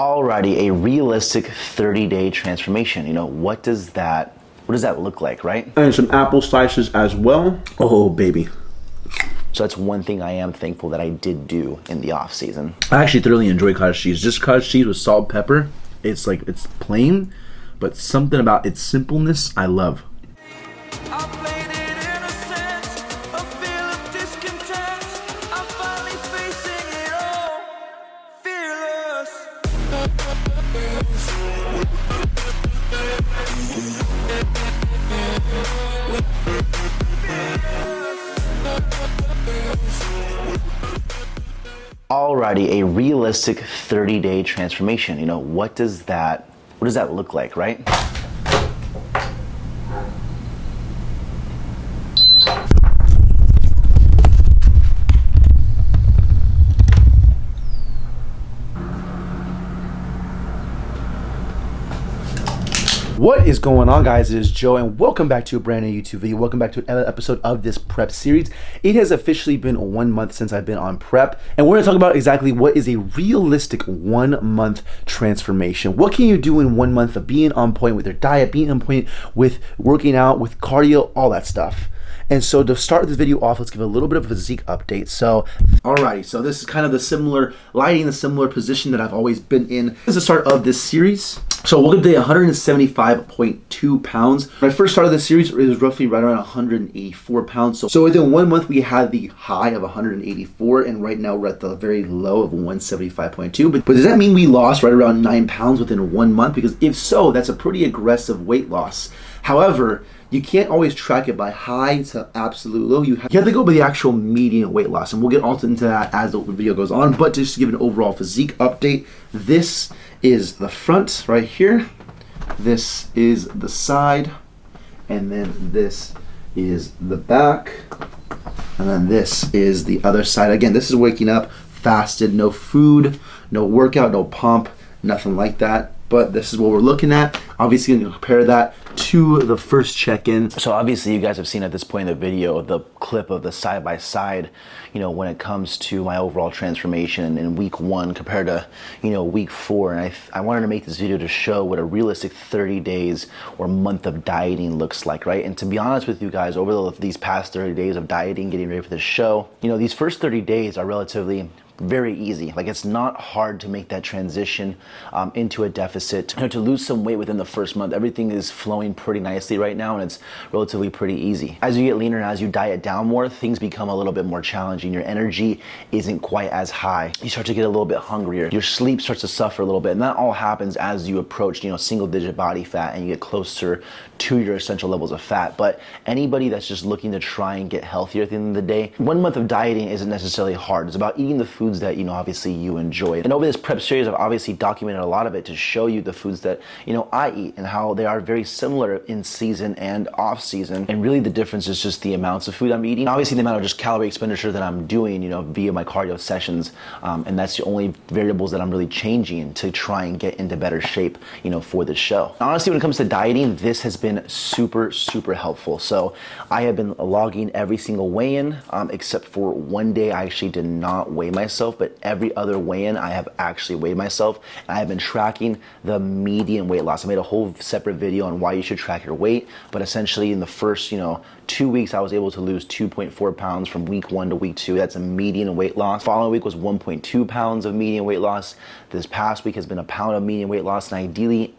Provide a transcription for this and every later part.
Alrighty, a realistic 30-day transformation. What does that look like, right? And some apple slices as well. Oh, baby. So that's one thing I am thankful that I did do in the off season. I actually thoroughly enjoy cottage cheese. Just cottage cheese with salt, pepper. It's plain, but something about its simpleness I love. Alrighty, a realistic 30-day transformation. What does that look like, right? What is going on, guys? It is Joe, and welcome back to a brand new YouTube video. Welcome back to another episode of this prep series. It has officially been 1 month since I've been on prep, and we're going to talk about exactly what is a realistic 1 month transformation. What can you do in 1 month of being on point with your diet, being on point with working out, with cardio, all that stuff. And so to start this video off, let's give a little bit of a physique update. So, alrighty, so this is kind of the similar lighting, the similar position that I've always been in. This is the start of this series. So welcome to day 175.2 pounds. When I first started this series, it was roughly right around 184 pounds. So within 1 month, we had the high of 184, and right now we're at the very low of 175.2. But does that mean we lost right around 9 pounds within 1 month? Because if so, that's a pretty aggressive weight loss. However, you can't always track it by high to absolute low. You have to go by the actual median weight loss, and we'll get also into that as the video goes on. But just to give an overall physique update, this is the front right here. This is the side, and then this is the back, and then this is the other side. Again, this is waking up, fasted, no food, no workout, no pump, nothing like that. But this is what we're looking at. Obviously, I'm gonna compare that to the first check-in. So obviously you guys have seen at this point in the video the clip of the side-by-side, when it comes to my overall transformation in week 1 compared to, week 4. And I wanted to make this video to show what a realistic 30 days or month of dieting looks like, right? And to be honest with you guys, over these past 30 days of dieting, getting ready for this show, these first 30 days are relatively very easy. Like, it's not hard to make that transition into a deficit. To lose some weight within the first month, everything is flowing pretty nicely right now, and it's relatively pretty easy. As you get leaner and as you diet down more, things become a little bit more challenging. Your energy isn't quite as high. You start to get a little bit hungrier. Your sleep starts to suffer a little bit, and that all happens as you approach, single-digit body fat and you get closer to your essential levels of fat. But anybody that's just looking to try and get healthier at the end of the day, 1 month of dieting isn't necessarily hard. It's about eating the foods that obviously you enjoy. And over this prep series, I've obviously documented a lot of it to show you the foods that I eat and how they are very similar in season and off season. And really the difference is just the amounts of food I'm eating. Obviously the amount of just calorie expenditure that I'm doing, via my cardio sessions, and that's the only variables that I'm really changing to try and get into better shape, for the show. Honestly, when it comes to dieting, this has been super, super helpful. So I have been logging every single weigh-in, except for one day I actually did not weigh myself, but every other weigh-in I have actually weighed myself, and I have been tracking the median weight loss. I made a whole separate video on why you should track your weight, but essentially in the first 2 weeks I was able to lose 2.4 pounds from week 1 to week 2. That's a median weight loss. Following week was 1.2 pounds of median weight loss. This past week has been a pound of median weight loss, and ideally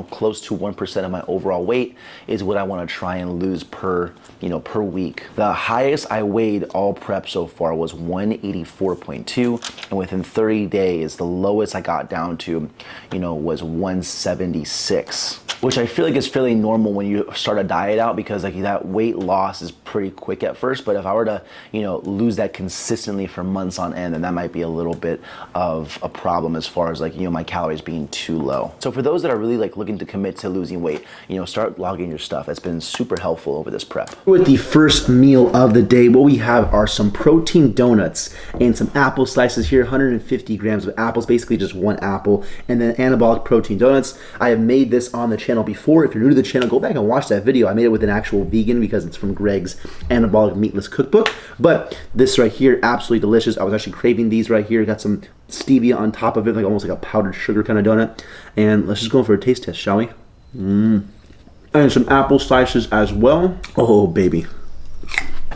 close to 1% of my overall weight is what I want to try and lose per week. The highest I weighed all prep so far was 184.2, and within 30 days, the lowest I got down to, was 176. Which I feel like is fairly normal when you start a diet out, because that weight loss is pretty quick at first. But if I were to, lose that consistently for months on end, then that might be a little bit of a problem as far as my calories being too low. So for those that are really looking to commit to losing weight, start logging your stuff. That's been super helpful over this prep. With the first meal of the day, what we have are some protein donuts and some apple slices here, 150 grams of apples, basically just 1 apple, and then anabolic protein donuts. I have made this on the channel before. If you're new to the channel, go back and watch that video. I made it with an actual vegan because it's from Greg's Anabolic Meatless Cookbook. But this right here, absolutely delicious. I was actually craving these right here. Got some stevia on top of it, like almost like a powdered sugar kind of donut. And let's just go for a taste test, shall we? And some apple slices as well. Oh, baby.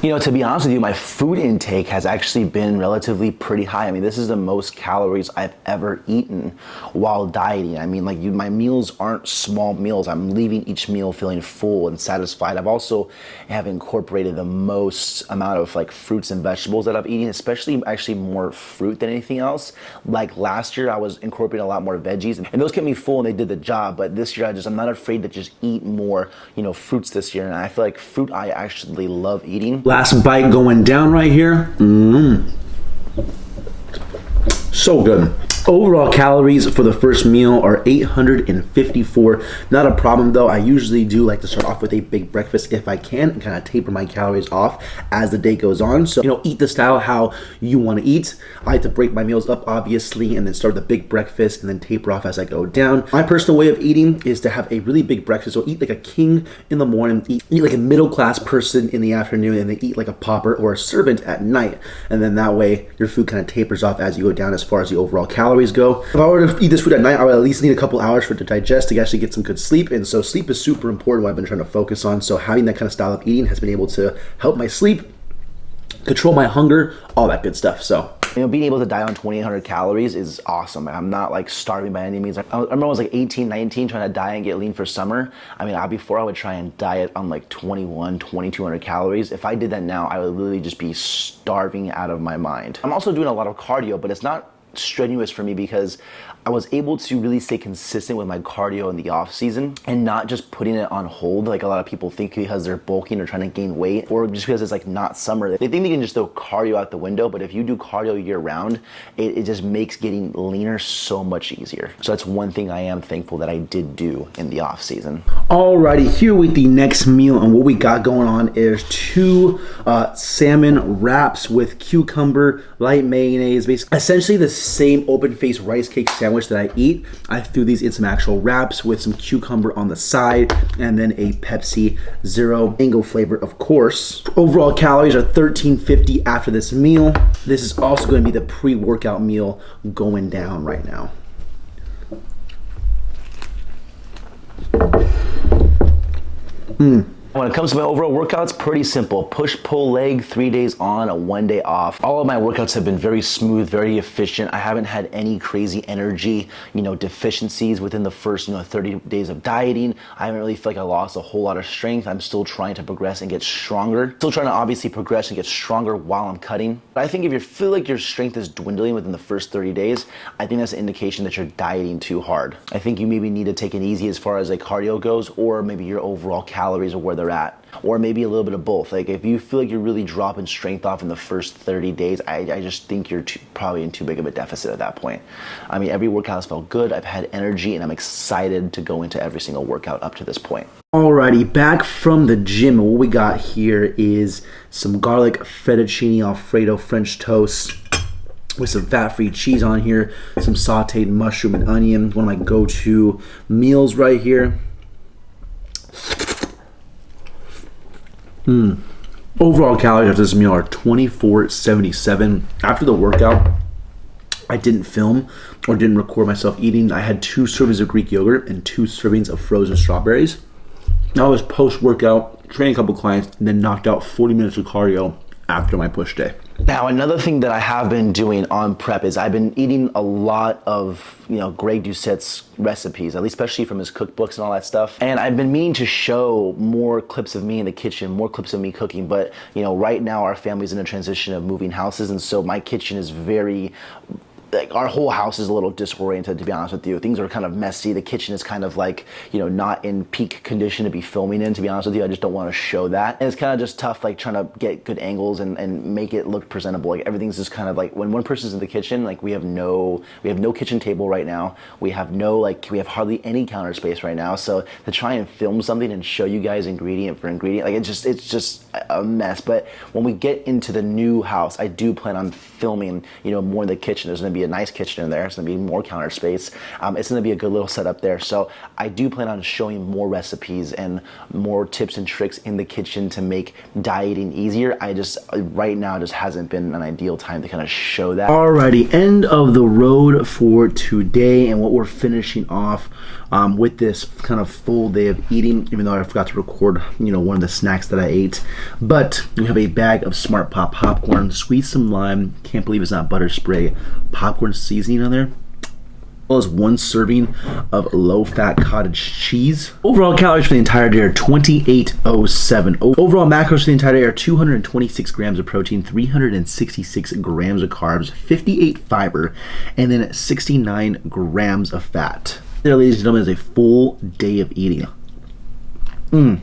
You know, to be honest with you, my food intake has actually been relatively pretty high. I mean, this is the most calories I've ever eaten while dieting. I mean, like my meals aren't small meals. I'm leaving each meal feeling full and satisfied. I've also have incorporated the most amount of like fruits and vegetables that I've eaten, especially actually more fruit than anything else. Like last year, I was incorporating a lot more veggies, and those kept me full and they did the job. But this year, I'm not afraid to just eat more, you know, fruits this year. And I feel like fruit I actually love eating. Last bite going down right here. So good. Overall calories for the first meal are 854. Not a problem though. I usually do like to start off with a big breakfast if I can and kind of taper my calories off as the day goes on. So, you know, eat the style how you want to eat. I like to break my meals up obviously and then start the big breakfast and then taper off as I go down. My personal way of eating is to have a really big breakfast. So eat like a king in the morning, eat like a middle class person in the afternoon, and then eat like a pauper or a servant at night. And then that way your food kind of tapers off as you go down as far as the overall calories go. If I were to eat this food at night, I would at least need a couple hours for it to digest to actually get some good sleep. And so sleep is super important, what I've been trying to focus on. So having that kind of style of eating has been able to help my sleep, control my hunger, all that good stuff. So, you know, being able to diet on 2,800 calories is awesome. I'm not like starving by any means. I remember I was like 18, 19 trying to diet and get lean for summer. I mean, before I would try and diet on like 2,200 calories. If I did that now, I would literally just be starving out of my mind. I'm also doing a lot of cardio, but it's not strenuous for me because I was able to really stay consistent with my cardio in the off season and not just putting it on hold like a lot of people think because they're bulking or trying to gain weight, or just because it's like not summer. They think they can just throw cardio out the window, but if you do cardio year round, it just makes getting leaner so much easier. So that's one thing I am thankful that I did do in the off season. Alrighty, here with the next meal, and what we got going on is two salmon wraps with cucumber, light mayonnaise, basically essentially the same open face rice cake sandwich that I eat. I threw these in some actual wraps with some cucumber on the side and then a Pepsi Zero mango flavor, of course. Overall calories are 1,350 after this meal. This is also going to be the pre-workout meal going down right now. When it comes to my overall workouts, pretty simple. Push, pull, leg, 3 days on, a 1 day off. All of my workouts have been very smooth, very efficient. I haven't had any crazy energy, deficiencies within the first, 30 days of dieting. I haven't really felt like I lost a whole lot of strength. I'm still trying to progress and get stronger. Still trying to obviously progress and get stronger while I'm cutting. But I think if you feel like your strength is dwindling within the first 30 days, I think that's an indication that you're dieting too hard. I think you maybe need to take it easy as far as like cardio goes, or maybe your overall calories are where they're at, or maybe a little bit of both. Like if you feel like you're really dropping strength off in the first 30 days, I just think you're probably in too big of a deficit at that point. I mean, every workout has felt good. I've had energy and I'm excited to go into every single workout up to this point. Alrighty, back from the gym, and what we got here is some garlic fettuccine Alfredo French toast with some fat-free cheese on here, some sauteed mushroom and onion. One of my go-to meals right here. Overall calories after this meal are 2477. After the workout, I didn't film or didn't record myself eating. I had 2 servings of Greek yogurt and 2 servings of frozen strawberries. I was post-workout, training a couple clients, and then knocked out 40 minutes of cardio after my push day. Now, another thing that I have been doing on prep is I've been eating a lot of, Greg Doucette's recipes, at least especially from his cookbooks and all that stuff. And I've been meaning to show more clips of me in the kitchen, more clips of me cooking. But, right now our family's in a transition of moving houses. And so my kitchen is very, like, our whole house is a little disoriented, to be honest with you. Things are kind of messy. The kitchen is kind of like, not in peak condition to be filming in, to be honest with you. I just don't want to show that. And it's kind of just tough, like trying to get good angles and make it look presentable. Like everything's just kind of like, when one person's in the kitchen, like we have no kitchen table right now. We have hardly any counter space right now. So to try and film something and show you guys ingredient for ingredient, like it's just a mess. But when we get into the new house, I do plan on filming, more in the kitchen. There's going to be be a nice kitchen in there. It's gonna be more counter space. It's gonna be a good little setup there. So I do plan on showing more recipes and more tips and tricks in the kitchen to make dieting easier. I just, right now, just hasn't been an ideal time to kind of show that. Alrighty, end of the road for today, and what we're finishing off with this kind of full day of eating, even though I forgot to record, you know, one of the snacks that I ate. But we have a bag of Smart Pop popcorn, squeeze some lime, can't believe it's not butter spray, popcorn seasoning on there, as well as 1 serving of low-fat cottage cheese. Overall calories for the entire day are 2807. Overall macros for the entire day are 226 grams of protein, 366 grams of carbs, 58 fiber, and then 69 grams of fat. There, ladies and gentlemen, is a full day of eating. I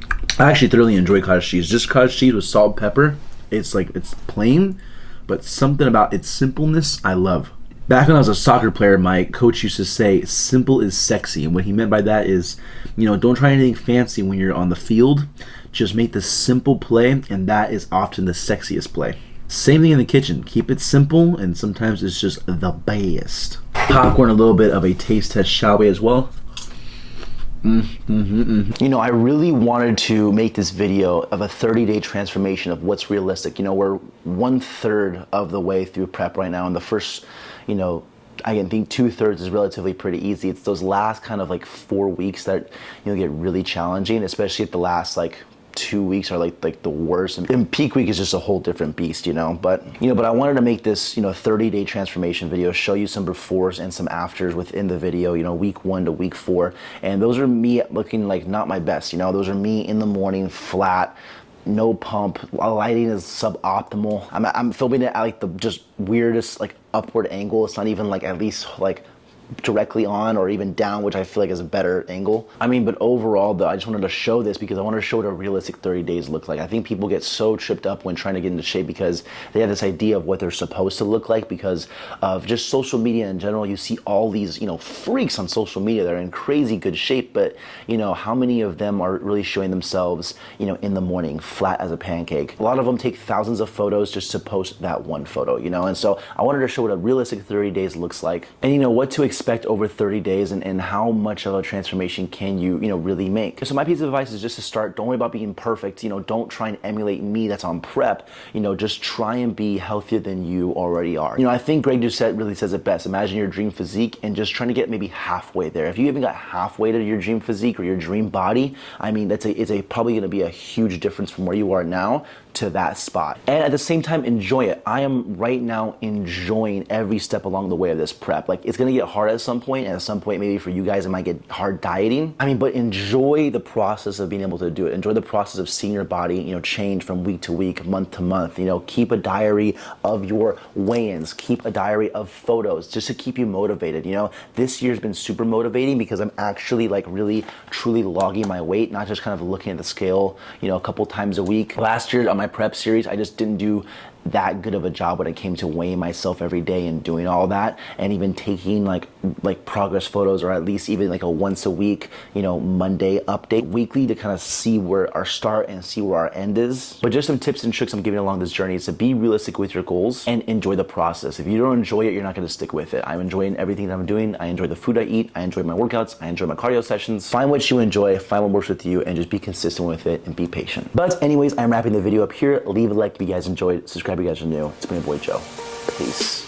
actually thoroughly enjoy cottage cheese. Just cottage cheese with salt and pepper. It's like, it's plain, but something about its simpleness I love. Back when I was a soccer player, my coach used to say, simple is sexy. And what he meant by that is, you know, don't try anything fancy when you're on the field. Just make the simple play, and that is often the sexiest play. Same thing in the kitchen. Keep it simple, and sometimes it's just the best. Popcorn, a little bit of a taste test, shall we, as well? You know, I really wanted to make this video of a 30-day transformation of what's realistic. You know, we're 1/3 of the way through prep right now, and the first, you know, I think 2/3 is relatively pretty easy. It's those last kind of like 4 weeks that, you know, get really challenging, especially at the last like 2 weeks are like the worst, and peak week is just a whole different beast, you know. But I wanted to make this, you know, 30-day transformation video, show you some befores and some afters within the video, you know, week 1 to week 4, and those are me looking like not my best, you know. Those are me in the morning, flat, no pump, lighting is suboptimal. I'm filming it at like the just weirdest like upward angle. It's not even like at least like directly on or even down, which I feel like is a better angle. I mean, but overall though, I just wanted to show this because I wanted to show what a realistic 30 days look like. I think people get so tripped up when trying to get into shape because they have this idea of what they're supposed to look like because of just social media in general. You see all these, you know, freaks on social media that are in crazy good shape, but you know, how many of them are really showing themselves, you know, in the morning, flat as a pancake? A lot of them take thousands of photos just to post that one photo, you know? And so I wanted to show what a realistic 30 days looks like and, you know, what to expect over 30 days and how much of a transformation can you know, really make. So my piece of advice is just to start. Don't worry about being perfect. You know, don't try and emulate me that's on prep. You know, just try and be healthier than you already are. You know, I think Greg Doucette really says it best. Imagine your dream physique and just trying to get maybe halfway there. If you even got halfway to your dream physique or your dream body, I mean, it's probably going to be a huge difference from where you are now to that spot. And at the same time, enjoy it. I am right now enjoying every step along the way of this prep. Like, it's gonna get hard at some point, and at some point maybe for you guys it might get hard dieting. I mean, but enjoy the process of being able to do it. Enjoy the process of seeing your body, you know, change from week to week, month to month. You know, keep a diary of your weigh-ins, keep a diary of photos just to keep you motivated. You know, this year's been super motivating because I'm actually like really truly logging my weight, not just kind of looking at the scale, you know, a couple times a week. Last year on my prep series, I just didn't do that good of a job when it came to weighing myself every day and doing all that, and even taking like progress photos, or at least even like a once a week, you know, Monday update weekly to kind of see where our start and see where our end is. But just some tips and tricks I'm giving along this journey is to be realistic with your goals and enjoy the process. If you don't enjoy it, you're not going to stick with it. I'm enjoying everything that I'm doing. I enjoy the food I eat. I enjoy my workouts. I enjoy my cardio sessions. Find what you enjoy, find what works with you, and just be consistent with it and be patient. But anyways, I'm wrapping the video up here. Leave a like if you guys enjoyed. Subscribe if you guys are new. It's been your boy Joe. Peace.